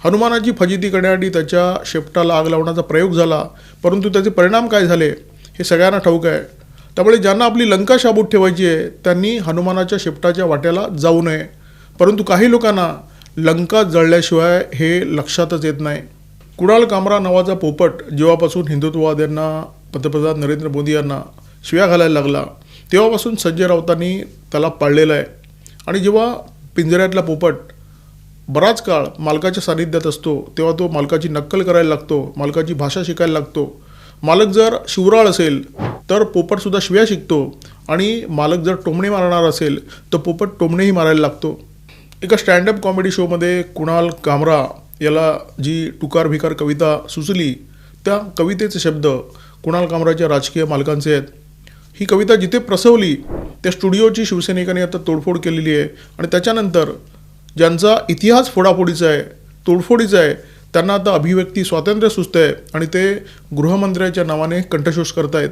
हनुमानाची फजिती करण्यासाठी त्याच्या शेपटाला आग लावण्याचा प्रयोग झाला, परंतु त्याचे परिणाम काय झाले हे सगळ्यांना ठाऊक आहे. त्यामुळे ज्यांना आपली लंका शाबूत ठेवायची आहे त्यांनी हनुमानाच्या शेपटाच्या वाट्याला जाऊ नये. परंतु काही लोकांना लंका जळल्याशिवाय हे लक्षातच येत नाही. कुणाल कामरा नावाचा पोपट जेव्हापासून हिंदुत्ववाद्यांना, पंतप्रधान नरेंद्र मोदी यांना शिव्या घालायला लागला तेव्हापासून संजय राऊतांनी त्याला पाळलेलं आहे. आणि जेव्हा पिंजऱ्यातला पोपट बराच काळ मालकाच्या सानिध्यात असतो तेव्हा तो मालकाची नक्कल करायला लागतो, मालकाची भाषा शिकायला लागतो. मालक जर शिवराळ असेल तर पोपटसुद्धा शिव्या शिकतो आणि मालक जर टोमणे मारणार असेल तर पोपट टोमणेही मारायला लागतो. एका स्टँडअप कॉमेडी शोमध्ये कुणाल कामरा याला जी टुकार भिकार कविता सुचली त्या कवितेचे शब्द कुणाल कामराच्या राजकीय मालकांचे आहेत. ही कविता जिथे प्रसवली त्या स्टुडिओची शिवसैनिकांनी आता तोडफोड केलेली आहे आणि त्याच्यानंतर ज्यांचा इतिहास फोडाफोडीचा आहे, तोडफोडीचा आहे, त्यांना आता अभिव्यक्ती स्वातंत्र्य सुचतं आहे आणि ते गृहमंत्र्याच्या नावाने कंठशोष करतायत.